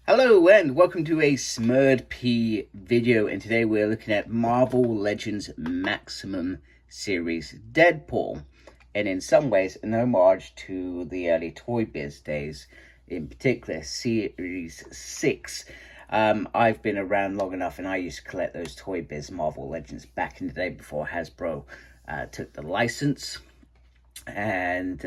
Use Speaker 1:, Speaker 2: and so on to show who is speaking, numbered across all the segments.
Speaker 1: Hello and welcome to a smerdp video, and today we're looking at Marvel Legends Maximum series Deadpool, and in some ways an homage to the early Toy Biz days, in particular series 6. I've been around long enough and I used to collect those Toy Biz Marvel Legends back in the day before Hasbro took the license, and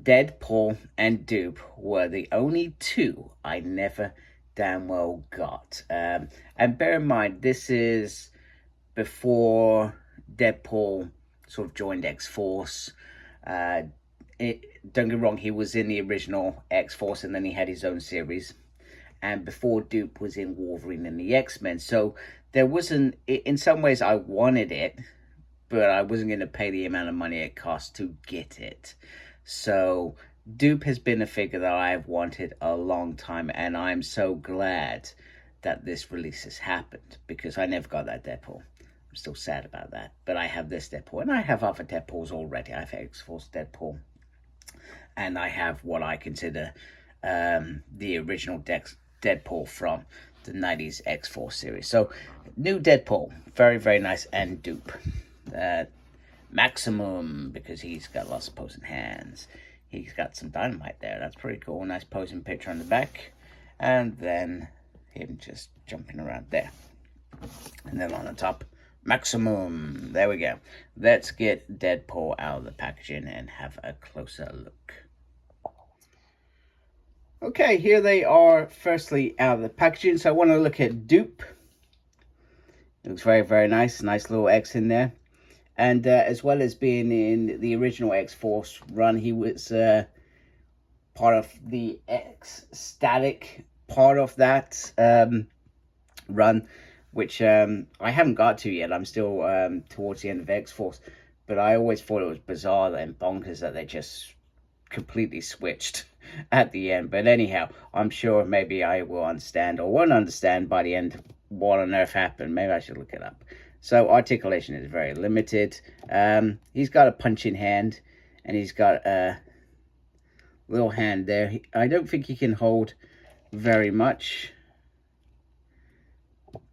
Speaker 1: Deadpool and Doop were the only two I never damn well got. And bear in mind, this is before Deadpool sort of joined X-Force. Don't get me wrong, he was in the original X-Force and then he had his own series. And before Doop was in Wolverine and the X-Men. So there wasn't, in some ways I wanted it, but I wasn't going to pay the amount of money it cost to get it. So Doop has been a figure that I've wanted a long time, and I'm so glad that this release has happened, because I never got that Deadpool. I'm still sad about that, but I have this Deadpool, and I have other Deadpools already. I have X-Force Deadpool, and I have what I consider the original Deadpool from the 90s X-Force series. So new Deadpool, very, very nice, and Doop. Maximum, because he's got lots of posing hands. He's got some dynamite there. That's pretty cool. Nice posing picture on the back. And then him just jumping around there. And then on the top, Maximum. There we go. Let's get Deadpool out of the packaging and have a closer look. Okay, here they are firstly out of the packaging. So I want to look at Doop. It looks very, very nice. Nice little X in there. And as well as being in the original X-Force run, he was part of the X-Static part of that run, which I haven't got to yet. I'm still towards the end of X-Force. But I always thought it was bizarre and bonkers that they just completely switched at the end. But anyhow, I'm sure maybe I will understand, or won't understand by the end, what on earth happened. Maybe I should look it up. So articulation is very limited. He's got a punching hand, and he's got a little hand there. I don't think he can hold very much,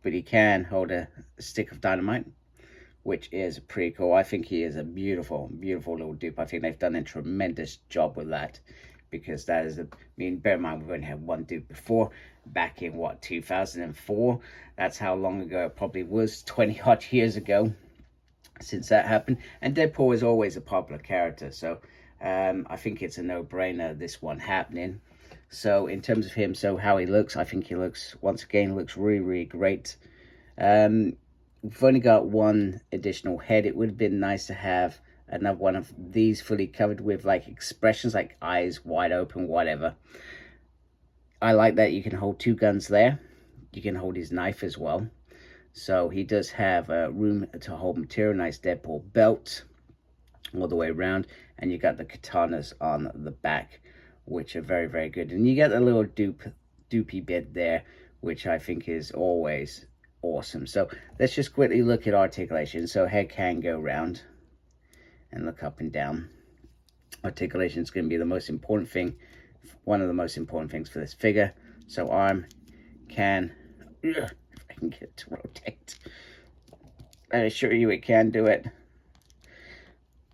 Speaker 1: but he can hold a stick of dynamite, which is pretty cool. I think he is a beautiful, beautiful little dupe. I think they've done a tremendous job with that, because that is, bear in mind, we've only had one dupe before, back in, 2004? That's how long ago it probably was, 20 odd years ago since that happened. And Deadpool is always a popular character, so I think it's a no-brainer, this one happening. So in terms of him, so how he looks, I think he looks, once again, looks really, really great. We've only got one additional head. It would have been nice to have another one of these fully covered with like expressions, like eyes wide open, whatever. I like that you can hold two guns there. You can hold his knife as well. So he does have room to hold material. Nice Deadpool belt all the way around. And you got the katanas on the back, which are very, very good. And you get a little doopy bit there, which I think is always awesome. So let's just quickly look at articulation. So head can go round and look up and down. Articulation is going to be the most important thing, one of the most important things for this figure. So arm can, if I can get it to rotate, I assure you it can do it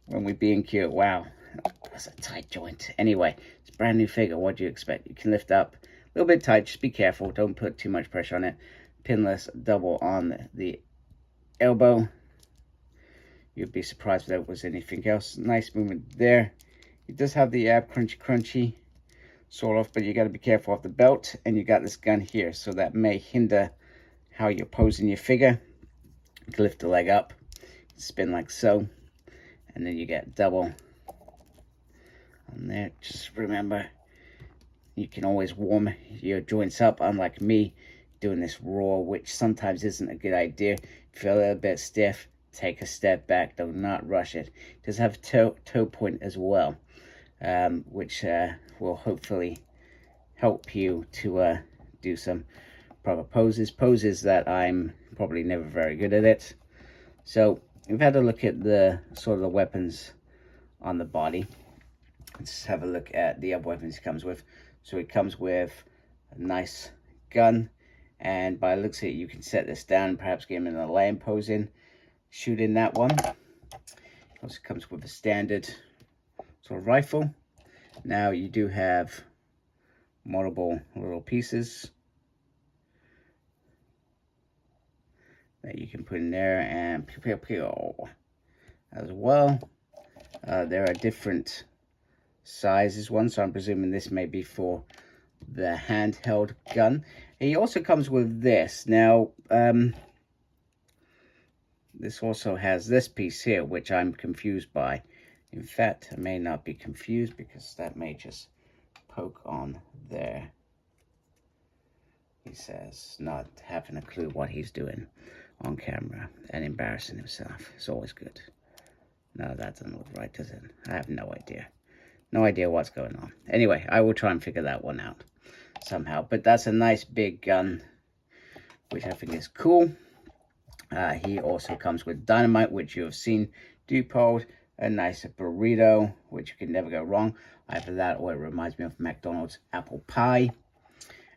Speaker 1: when we're being cute. Wow, that's a tight joint. Anyway, it's a brand new figure. What do you expect? You can lift up a little bit tight. Just be careful. Don't put too much pressure on it. Pinless double on the elbow. You'd be surprised if there was anything else. Nice movement there. It does have the ab crunchy sort of, but you got to be careful of the belt. And you got this gun here, so that may hinder how you're posing your figure. You can lift the leg up, spin like so, and then you get double on there. Just remember, you can always warm your joints up, unlike me doing this raw, which sometimes isn't a good idea. If you feel a little bit stiff, take a step back. Do not rush it. It does have a toe point as well, which will hopefully help you to do some proper poses that I'm probably never very good at it. So we've had a look at the sort of the weapons on the body. Let's have a look at the other weapons it comes with. So it comes with a nice gun, and by the looks of it, you can set this down, perhaps get him in a laying pose in, shooting that one. Also comes with a standard sort of rifle. Now you do have multiple little pieces that you can put in there, and pew, pew, pew, as well. There are different sizes one, so I'm presuming this may be for the handheld gun. He also comes with this. Now this also has this piece here, which I'm confused by. In fact, I may not be confused because that may just poke on there. He says, not having a clue what he's doing on camera and embarrassing himself. It's always good. No, that doesn't look right, does it? I have no idea. No idea what's going on. Anyway, I will try and figure that one out somehow. But that's a nice big gun, which I think is cool. He also comes with dynamite, which you have seen Doop hold. A nice burrito, which you can never go wrong. Either that or it reminds me of McDonald's apple pie.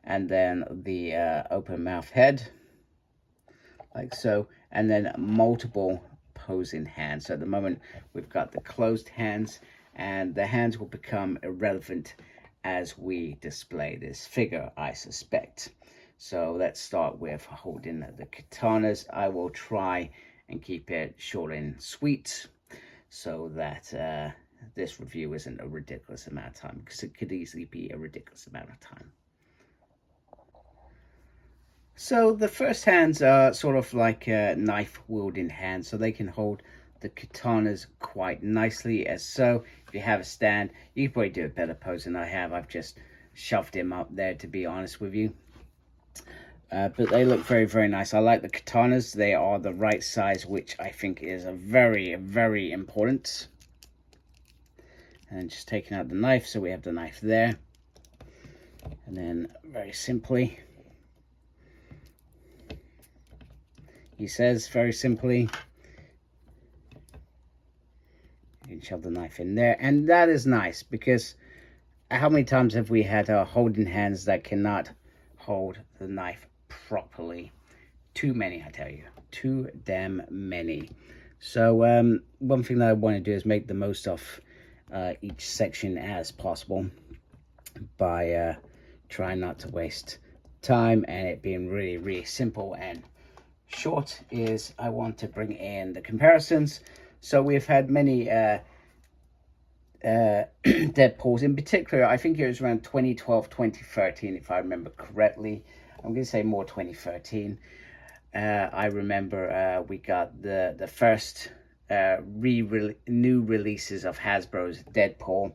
Speaker 1: And then the open mouth head, like so. And then multiple posing hands. So at the moment, we've got the closed hands, and the hands will become irrelevant as we display this figure, I suspect. So let's start with holding the katanas. I will try and keep it short and sweet, so that this review isn't a ridiculous amount of time, because it could easily be a ridiculous amount of time. So the first hands are sort of like knife-wielding hands, so they can hold the katanas quite nicely as so. If you have a stand, you can probably do a better pose than I have. I've just shoved him up there, to be honest with you. But they look very, very nice. I like the katanas. They are the right size, which I think is a very, very important. And just taking out the knife, so we have the knife there. And then very simply, he says very simply, you can shove the knife in there. And that is nice, because how many times have we had our holding hands that cannot hold the knife properly? Too many, I tell you. Too damn many. So one thing that I want to do is make the most of each section as possible by trying not to waste time and it being really, really simple and short. Is I want to bring in the comparisons. So we've had many Deadpools. In particular, I think it was around 2012, 2013, if I remember correctly. I'm going to say more 2013. I remember we got the first new releases of Hasbro's Deadpool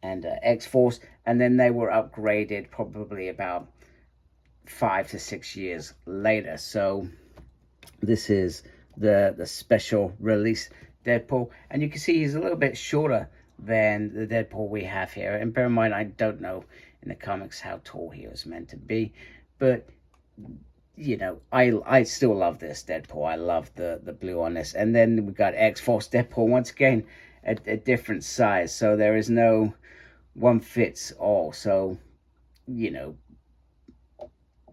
Speaker 1: and X-Force, and then they were upgraded probably about 5 to 6 years later. So this is the special release Deadpool, and you can see he's a little bit shorter than the Deadpool we have here. And bear in mind, I don't know in the comics how tall he was meant to be, but you know, I still love this Deadpool. I love the blue on this. And then we got X-Force Deadpool, once again a different size, so there is no one fits all. So you know,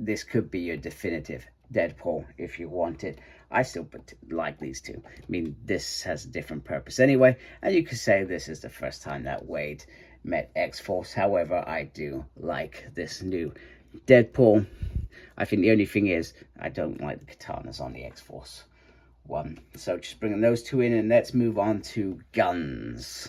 Speaker 1: this could be your definitive Deadpool if you want it. I still like these two. I mean, this has a different purpose anyway, and you could say this is the first time that Wade met X-Force. However, I do like this new Deadpool. I think the only thing is I don't like the katanas on the X-Force one. So just bringing those two in, and let's move on to guns.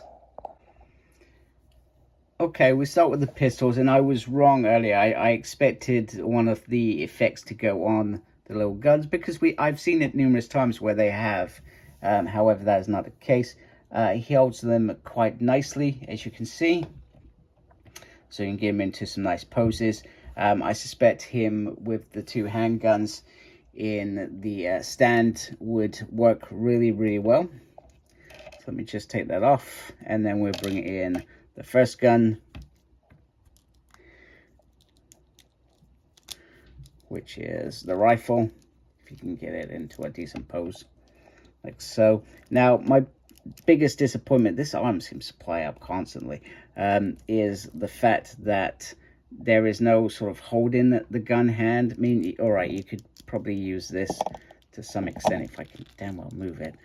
Speaker 1: Okay, we start with the pistols, and I was wrong earlier. I expected one of the effects to go on the little guns, because I've seen it numerous times where they have. However, that is not the case. He holds them quite nicely, as you can see. So you can get him into some nice poses. I suspect him with the two handguns in the stand would work really, really well. So let me just take that off, and then we'll bring in the first gun, which is the rifle, if you can get it into a decent pose, like so. Now, my biggest disappointment, this arm seems to play up constantly, is the fact that there is no sort of holding the gun hand. I mean, all right, you could probably use this to some extent if I can damn well move it.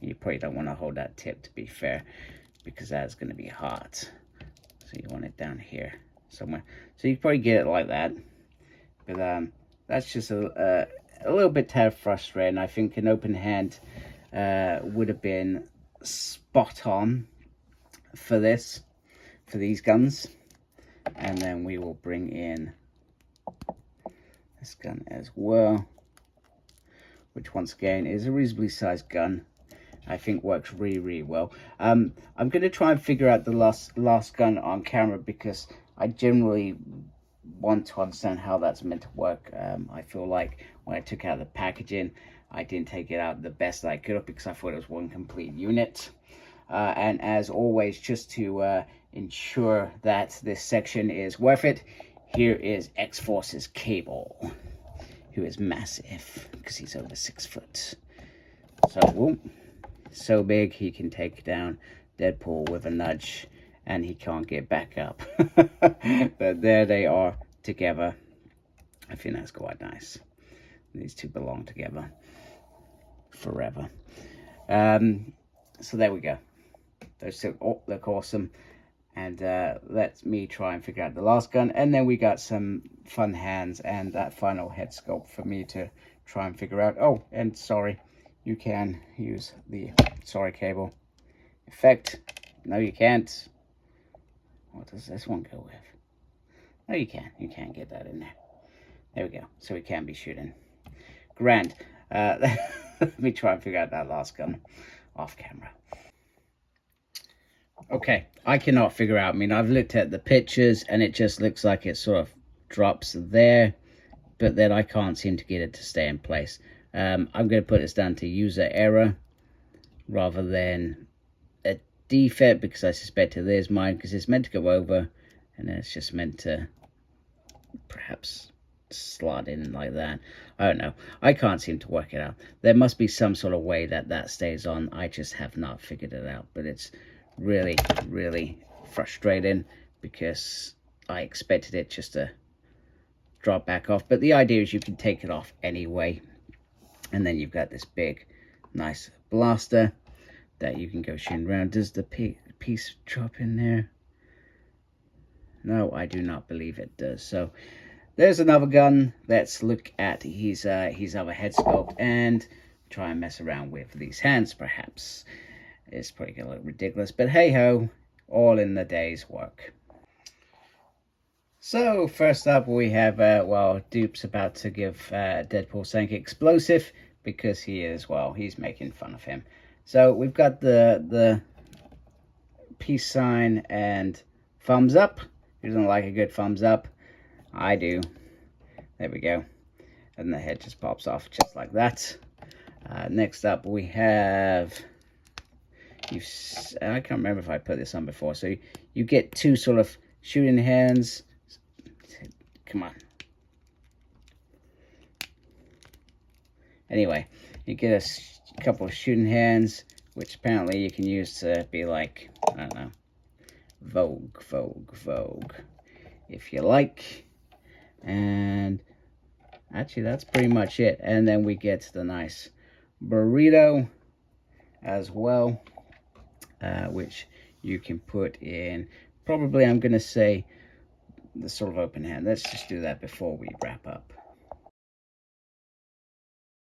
Speaker 1: You probably don't want to hold that tip, to be fair, because that's going to be hot. So you want it down here somewhere. So you can probably get it like that. But that's just a little bit frustrating. I think an open hand would have been spot on for these guns. And then we will bring in this gun as well, which once again is a reasonably sized gun. I think works really well. I'm going to try and figure out the last gun on camera, because I generally want to understand how that's meant to work. I feel like when I took out the packaging, I didn't take it out the best I could have, because I thought it was one complete unit. And as always, just to ensure that this section is worth it, here is X-Force's Cable, who is massive because he's over 6 foot. So, whoop. So big he can take down Deadpool with a nudge, and he can't get back up. But there they are together. I think that's quite nice. These two belong together forever. So there we go. Those two look awesome. And let me try and figure out the last gun, and then we got some fun hands and that final head sculpt for me to try and figure out. Oh, and sorry, you can use the cable effect. No, you can't. What does this one go with? No, you can. You can get that in there. There we go. So we can be shooting. Grand. Let me try and figure out that last gun off camera. Okay, I cannot figure out. I mean, I've looked at the pictures and it just looks like it sort of drops there, but then I can't seem to get it to stay in place. I'm going to put this down to user error rather than a defect, because I suspect it is mine, because it's meant to go over and then it's just meant to perhaps slot in like that. I don't know. I can't seem to work it out. There must be some sort of way that that stays on. I just have not figured it out, but it's really frustrating because I expected it just to drop back off. But the idea is you can take it off anyway, and then you've got this big nice blaster that you can go shooting around. Does the piece drop in there? No, I do not believe it does. So there's another gun. Let's look at his other head sculpt and try and mess around with these hands perhaps. It's probably gonna look ridiculous, but hey ho, all in the day's work. So first up we have, well, Doop's about to give Deadpool something explosive, because he is, well, he's making fun of him. So we've got the peace sign and thumbs up. Who doesn't like a good thumbs up? I do. There we go. And the head just pops off just like that. Next up we have, I can't remember if I put this on before. So you get two sort of shooting hands. Come on. Anyway, you get a couple of shooting hands, which apparently you can use to be like, I don't know, Vogue, if you like. And actually, that's pretty much it. And then we get the nice burrito as well, which you can put in, probably, I'm going to say, the sort of open hand. Let's just do that before we wrap up.